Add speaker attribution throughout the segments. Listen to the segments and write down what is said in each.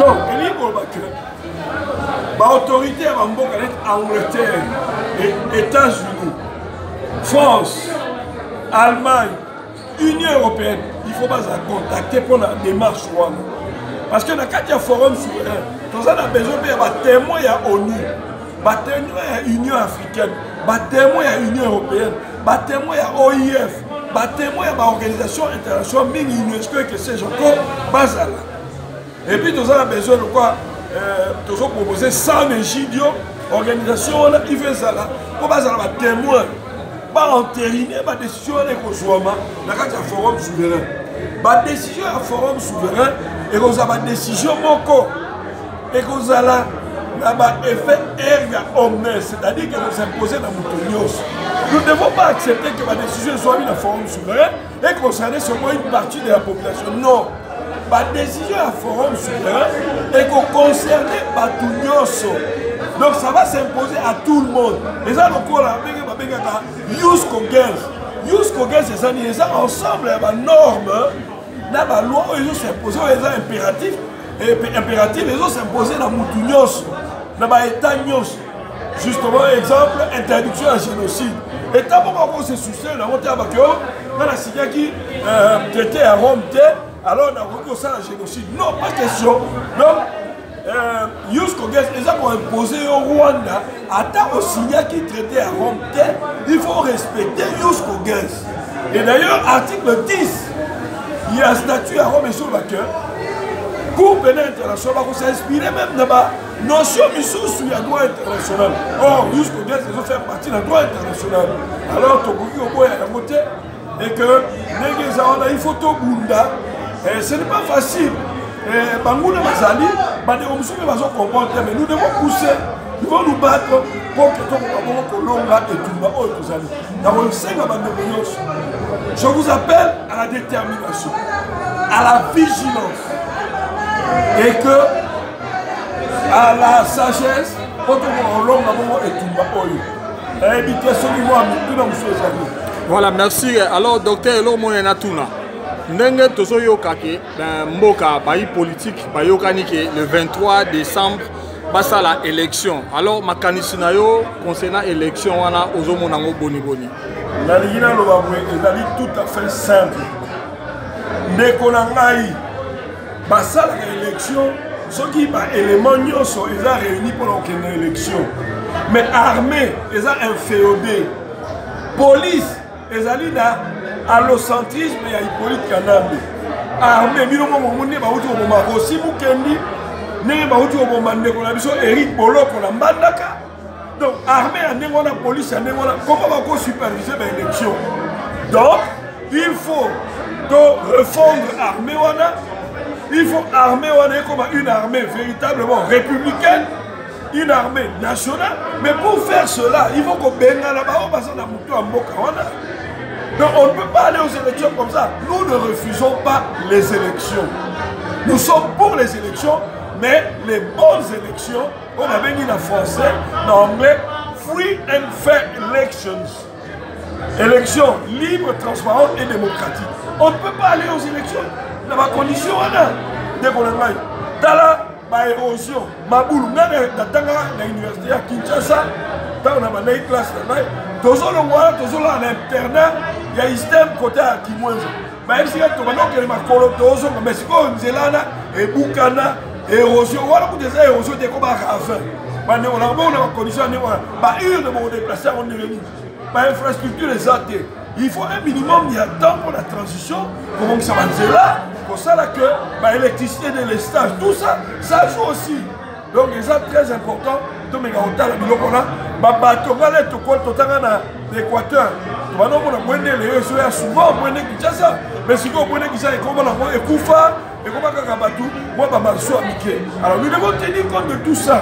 Speaker 1: Donc, il y a l'autorité à Angleterre, États-Unis, France, Allemagne, Union européenne, il faut pas contacter pour la démarche. Parce que dans le forum souverain, nous avons besoin de témoins à l'ONU, témoins à l'Union africaine, témoins à l'Union européenne, témoins à l'OIF, témoins à l'Organisation internationale, l'UNESCO et que sais-je encore, Bazala. Et puis nous avons besoin de quoi? Nous avons proposé 100 égidios, organisation, il fait ça là, pour Bazala, témoins. Pas entériner ma décision dans le forum souverain. Ma décision à forum souverain et qu'on a ma décision mon et qu'on a là effet erga omnes, c'est-à-dire que nous imposer dans mon. Nous ne devons pas accepter que ma décision soit mise dans le forum souverain et concerner seulement une partie de la population. Non. Ma décision à forum souverain est qu'on concerne Batugnoso. Donc ça va s'imposer à tout le monde. Les gens encore là, Yus Kogens, c'est ça, ils ont ensemble les normes, les lois, ils ont s'imposé, ils ont impératifs, ils ont s'imposé dans Moutunios, dans l'État Nyos. Justement, exemple, interdiction à génocide. Et tant qu'on se soucie, on a monté à Bakio, on a signé qui traité à Rome, alors on a recours ça à génocide. Non, pas question. Donc, Yus Kogens, les gens ont imposé au Rwanda, à temps au signal qui traitait à Rome, il faut respecter Yus Kogens. Et d'ailleurs, article 10, il y a un statut à Rome et sur le cœur. Cour pénale internationale, on s'est inspiré même de la notion sous le droit international. Or, Yus Kogens, ils ont fait partie du droit international. Alors, Togoki au bout à la montée, et que, il faut tout Bunda, ce n'est pas facile. Bangouna Mazali, mais nous devons pousser, nous devons nous battre pour que tout le monde je vous appelle à la détermination, à la vigilance et que à la sagesse pour que
Speaker 2: voilà, merci. Alors, docteur Elo Moyenatuna. Ndenge tozoyoka ke mboka bayi politique bayokani ke le 23 décembre basa la élection. Alors makanisi na yo concernant élection wana ozomona ngo boni boni.
Speaker 1: La ligina lo babwe ezali tout à fait simple. Ndeko na ngai basa la élection soki ba élément nyonso eza réuni pour une élection. Mais armée eza inféodé. Police ezali na allocentrisme et Hippolyte Kanambe. Armée, Milongo Mouni, Baouti Oboma, aussi Boukendi, Né Baouti Oboma, Négonabiso, Eric Bolok, on a Mandaka. Donc, armée, on a police, comment on va superviser l'élection? Donc, il faut refondre l'armée, il faut armer comme une armée véritablement républicaine, une armée nationale. Mais pour faire cela, il faut qu'on baigne là-bas, on va s'en amouter en Mokawana. Donc on ne peut pas aller aux élections comme ça. Nous ne refusons pas les élections. Nous sommes pour les élections, mais les bonnes élections, on a bien dit en français, en anglais, free and fair elections. Élections libres, transparentes et démocratiques. On ne peut pas aller aux élections dans ma condition. Dès qu'on a dans la érosion, ma boule, dans l'université à Kinshasa, dans la classe, toujours à l'internat, il y a un système côté à Kimwenza. Mais si tu vas donc ma colotoso, mais si tu es là, et Boukana, érosion, voilà pour des érosions des combats à la fin. On a une condition, une de mon déplacé, on est venu. Infrastructure les athées. Il faut un minimum de temps pour la transition, pour ça va là, pour ça que l'électricité de l'estage, tout ça, ça joue aussi. Donc, c'est très important. Donc, les gens l'Équateur. On a souvent mais si on alors, nous devons tenir compte de tout ça.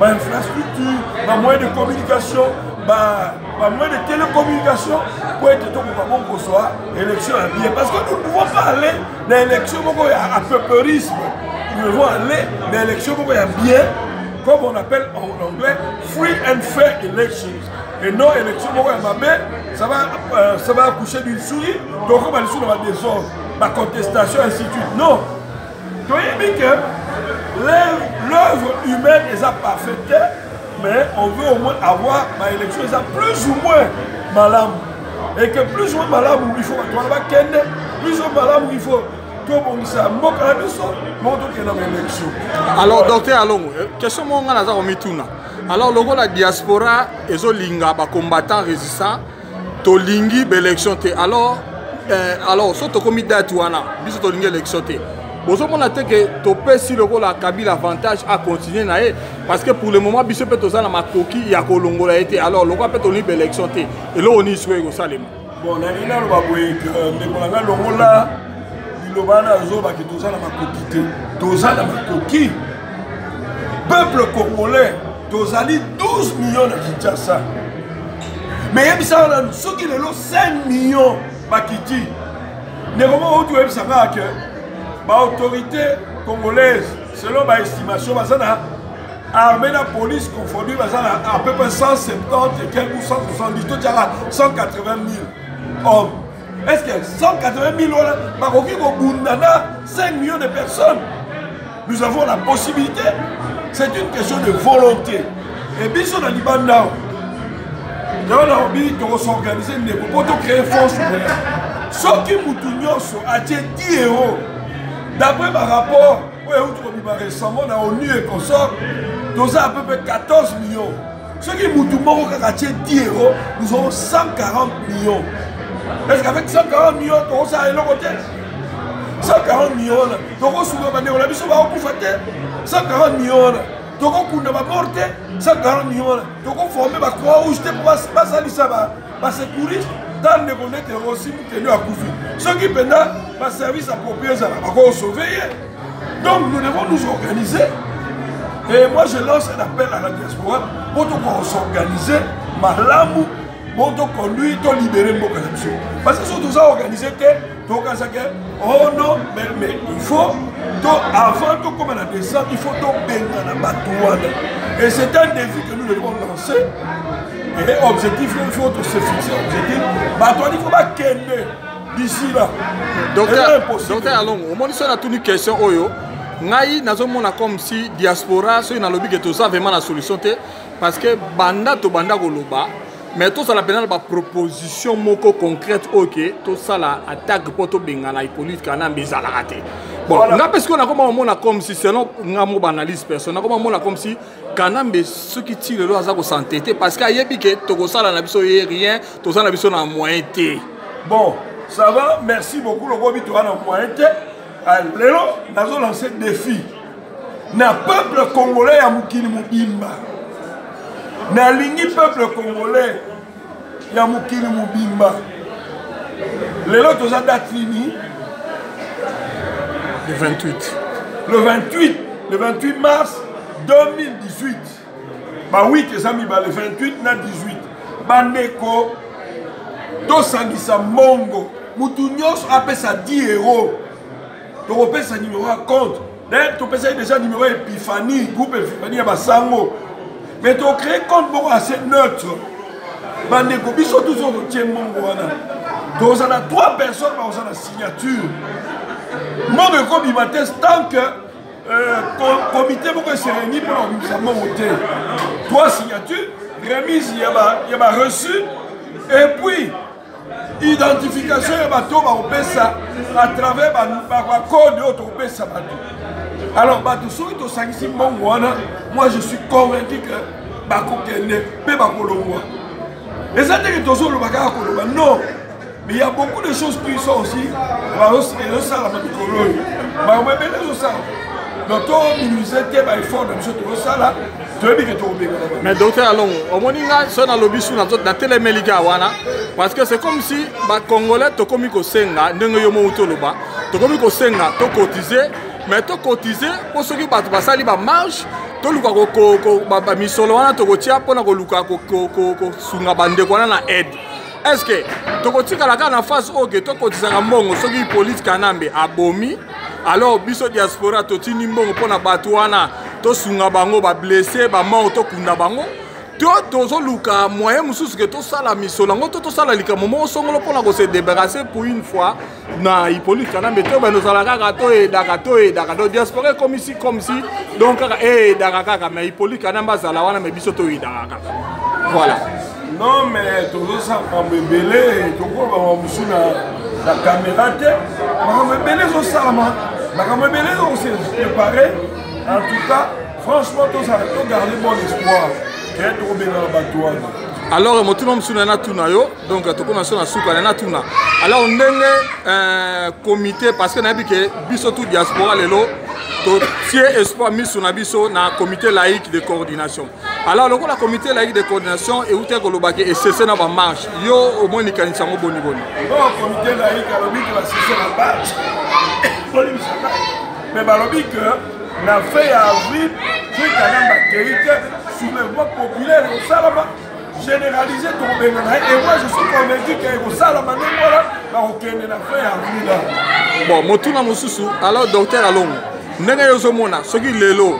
Speaker 1: Infrastructure, moyens de communication, moyens de télécommunication pour être tout bon pour soi, élection à bien. Parce que nous ne pouvons pas aller dans l'élection à peuperisme. Nous devons aller dans l'élection à bien, comme on appelle en anglais, free and fair elections. Et non élection ça va accoucher d'une souris, donc on va aller sur le désordre, la contestation, ainsi de suite. Non. Donc, il y a l'œuvre humaine est parfaite, mais on veut au moins avoir ma élection plus ou moins malam. Et que plus ou moins malam, il faut plus ou moins malam, il faut
Speaker 2: alors docteur Alongo, question mon ngana za mituna. Alors logo la diaspora ezo linga ba combattant résistant to lingi élection té. Alors so to komi date wana biso to lingi élection té. Bozo mona te que to pesi logo la Kabila avantage à continuer na parce que pour le moment biso peut to za na makoki ya kolongola été. Alors logo peut to lingi élection té. Et là on y souhaite ko salema.
Speaker 1: Bon na ina lo ba boye que ndeko longola Lobana Zoba qui tous à la macoquité, tous à la macoquille. Peuple congolais, tous à 12 millions de Kinshasa. Mais il y a ceux qui ont 5 millions Makiti. Ne comment tu es savoir que l'autorité congolaise, selon ma estimation, l'armée la police confondue, à peu près 170 et quelques 170, 180 000 hommes. Est-ce que 180 000 5 millions de personnes? Nous avons la possibilité. C'est une question de volonté. Et bien, on a dit, on a s'organiser pour créer force ouvrière. Ceux qui sont à 10 euros, d'après ma rapport, récemment, on a ONU et consort, nous avons à peu près 14 millions. Ceux qui sont à 10 euros, nous avons 140 millions. Est-ce qu'avec 140 millions, on a un côté 140 millions, on a 140 millions, on a 140 millions, on a formé ma Croix-Rouge pour passer les sécurité dans les connaître aussi pour tenir à Koufi. Ceux qui pendant ma service approprié, ça va sauver. Donc nous devons nous organiser. Et moi je lance un appel à la diaspora pour s'organiser, Malamou. Bon, donc lui, il a libéré le corruption. Parce que surtout ça organisé que, oh non, mais il faut, avant de comme la descente, il faut baigner dans la batouane. Et c'est un défi que nous devons lancer. Et objectif, il faut se fixer objectif. Batouane, il ne faut pas qu'elle d'ici là.
Speaker 2: Docteur Alongo, au moins, si on a toute une question, Ngai, nous avons comme si diaspora, si on a lobby que tout ça, vraiment la solution, parce que banda to banda goloba. Mais tout ça, la proposition moko concrète, ok, tout ça, la attaque pour tout bien la politique, quand on a raté. Bon, parce qu'on a comme si, selon mon analyse personnelle, on a comme si, quand on a ceux qui tirent le lois à s'entêter, parce qu'il y a tout ça, on n'a rien, tout ça, on a moyen.
Speaker 1: Bon, ça va, merci beaucoup, le gros bito, on a moyen. Alors, nous avons lancé un défi. Le peuple congolais a moukini moukimba. Na lingi peuple congolais ya mukili mubimba lelo toza date fini le 28 mars 2018 ba 8 ezami ba le 28 na 18 bandeko tosangisa mongo mutu nyonso apesa 10 euros tokopesa numéro ya compte d'ailleurs topesa déjà numéro Epiphanie groupe Epiphanie ya basango. Mais tu as créé compte assez neutre. Bandeko, biso tous on tient mon wana. Donc on a 3 personnes qui ont la signature. Moi je comme tant que comité pour se réunir pour nous voter. 3 signatures, remise il y a reçu et puis identification il y a bateau à travers le code autre pesa bateau. Alors, moi je suis convaincu que et ça dit que non, mais il y a beaucoup de choses qui sont aussi
Speaker 2: mais docteur Alongo, au moins on a lobby sur la téléméliga parce que c'est comme si les Congolais sont comme ils sont cotisés. Mais tu cotises pour ceux qui passent la marche, tu as mis sur le aide. Est-ce que tu as la face où tu cotises à Mongo, ceux qui police Kanambe à Bomi, alors biso diaspora, tu as une bonne pour la batouana, tu as blessé, mort, tu as tozoluka moyen mosusu ke tosala misolo yango to tosala likambo moko songolo mpona kose débarrasser pour une fois na Hippolyte Kanambe to bano sala kaka toyedaka do diaspora comme si donc kaka eyedaka kaka mais Hippolyte Kanambe azala wana mais biso toyedaka kaka voilà.
Speaker 1: Non mais tozosala makambo ebele tokoba mosusu na caméra te makambo ebele ezosalama makambo ebele ezose préparé en tout cas franchement tozala togarde bon espoir.
Speaker 2: Alors, motuna msuna na tuna yo, donc tokona sona suka na tuna. Alors ndenge comité parce que na bike biso tout diaspora lelo to tie espoir miso na biso na comité laïque de coordination. Alors le comité laïque de coordination et outé ko lobaki et cessé na ba marche. Yo au moins ni kanisa ngo boni boni.
Speaker 1: Non, comité laïque alobi que va cesser la marche. Mais balobi que na fait avril, c'est quand même bakérite sur le vote populaire au Salama, généralisé ton bénéfice. Et moi, je suis convaincu qu'au Salama,
Speaker 2: bon, Motuna Mosusu, alors docteur Along, Nene Yozomona, ce qui est là,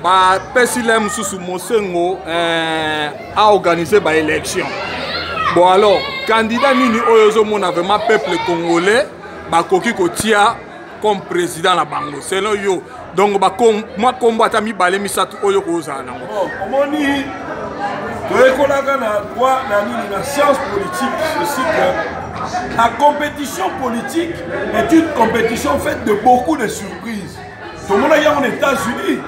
Speaker 2: bah, Pessilem Mosusu Mosengo a organisé par élection. Bon, alors, candidat Nini Oyozomona, vraiment peuple congolais, bah, Koki Kotia comme président la Bango. C'est là, yo. Donc, moi, combattant mi balé mi satu oyo koza nango.
Speaker 1: Comment ni toyekolaka na droit na science politique ceci que la compétition politique est une compétition faite de beaucoup de surprises. Tout le monde est aux États-Unis.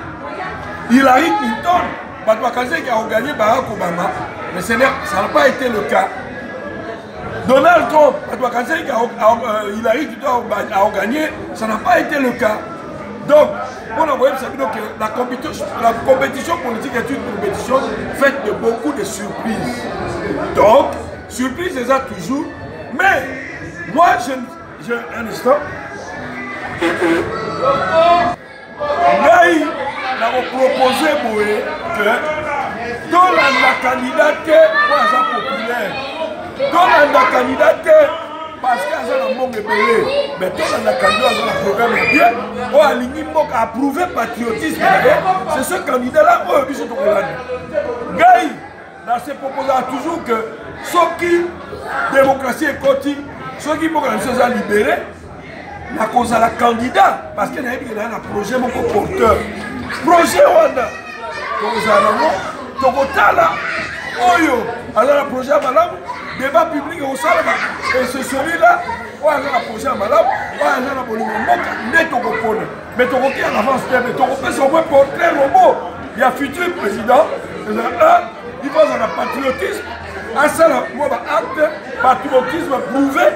Speaker 1: Hillary Clinton, Batouakaze qui a gagné Barack Obama, mais ça n'a pas été le cas. Donald Trump, Batouakaze qui a Hillary Clinton a gagné, ça n'a pas été le cas. Donc, on a voyé que la compétition politique est une compétition faite de beaucoup de surprises. Donc, surprise c'est ça toujours. Mais, moi, un instant. Ngaï n'a proposé que dans la candidate pour la populaire, dans la candidate parce qu'il y a un monde belé, mais tout le candidat a un programme bien, on a l'igni a approuvé patriotisme. C'est ce candidat-là, on a vu ce qu'on Gaï, dans ses propositions, toujours que ceux qui démocratie est continue, ceux qui vont se libérer, la cause à la candidat, parce qu'il y a un projet beaucoup porteur. Projet Wanda, cause à la Tokotala, Oyo, alors le projet à Malam. Débat public au Salama. Et c'est celui-là, on a un projet à Malam, on a un abonnement, mais Tokopone. Mais Tokoki en avance, mais Tokopé son moins portrait robot. Il y a futur président, il va dans le patriotisme. À ça, moi, acte, patriotisme prouvé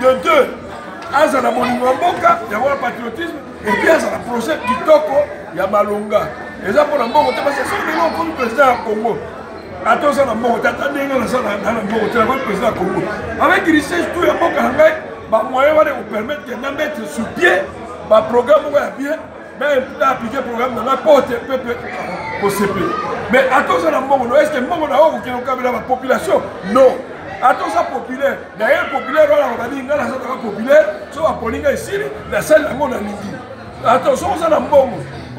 Speaker 1: de deux. À ça, il y a le patriotisme, et puis à ça, le projet du Toko, il y a Malonga. Et ça, pour le moment, c'est le nom comme président du Congo. Attention à mon t'attendez dans le président Congo. Avec richesse tout le monde moyen va vous permettre de mettre sur pied le programme bien, mais appliquer le programme dans la porte pour CP. Mais attention à mon est-ce que mon a la population? Non. Attention populaire. D'ailleurs populaire on va dire dans la populaire, soit Paulinga ici, la salle de mon ami. Attention à mon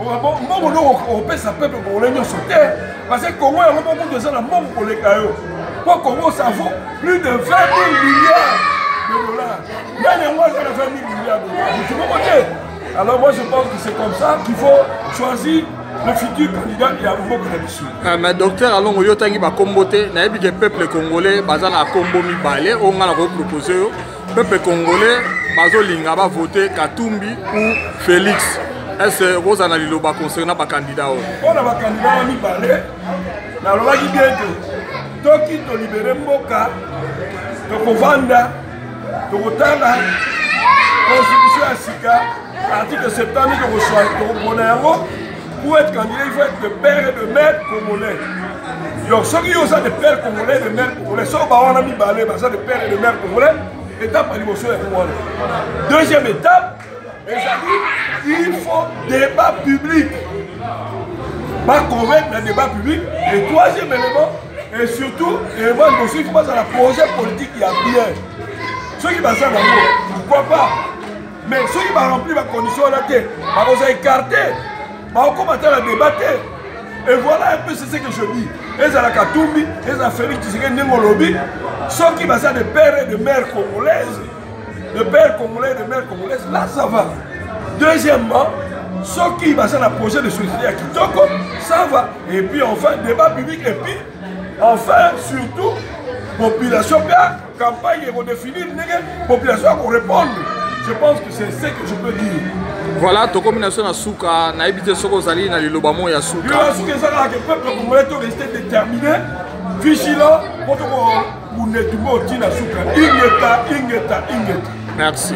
Speaker 1: on peut sa peuple pour l'Union sauter. Parce que Congo a beaucoup de gens dans le monde pour les cailloux. Pour Congo, ça vaut plus de 20 000 milliards de dollars. Même moi, ça fait 20 000 milliards de dollars. Tu vois, alors moi, je pense que c'est comme ça qu'il faut choisir le futur candidat et à beaucoup de
Speaker 2: mais docteur, alors, on va comboter. Le peuple congolais, basé na combo mi balé, on a proposé. Le peuple congolais, basé na voter Katumbi ou Félix. Est-ce que vous avez un concernant les candidats?
Speaker 1: On a un candidat à Mibalé. Nous avons dit bien que tant qu'il a libéré Mboka, Tokovanda, Tokotala, Constitution à Sika, article 70 pour être candidat, il faut être de père et de mère congolais. Donc ceux qui ont ça de père congolais, de mère congolais, ceux qui ont Mibalé, ça de père et de mère congolais, étape à l'émotion est pour moi. Deuxième étape, il faut débat public. Pas convaincre le débat public. Et troisième élément, et surtout, élément il faut passer à la projet politique qui a bien. Ceux qui passent dans pourquoi pas? Mais ceux qui vont remplir la condition là, ils vont écarter, ils vont commencer à débattre. Et voilà un peu c'est ce que je dis. Et ça la Katumbi, et ça Félix Tshisekedi Nengolobi, ceux qui basent de pères et de mères congolaises, de pères congolais et de mères congolaises, là ça va. Deuxièmement, ceux qui basent le projet de société à Kitoko, ça va. Et puis enfin, débat public, et puis enfin, surtout, population bien, campagne et redéfinir, population pour répondre. Je pense que c'est ce que je peux dire.
Speaker 2: Voilà, ta combinaison à Souka, na habité Soko Zali, na Lilobamo ya Souka.
Speaker 1: Le peuple congolais doit rester déterminé, vigilant, pour que vous n'êtes pas au Souka. Ingeta.
Speaker 2: Merci.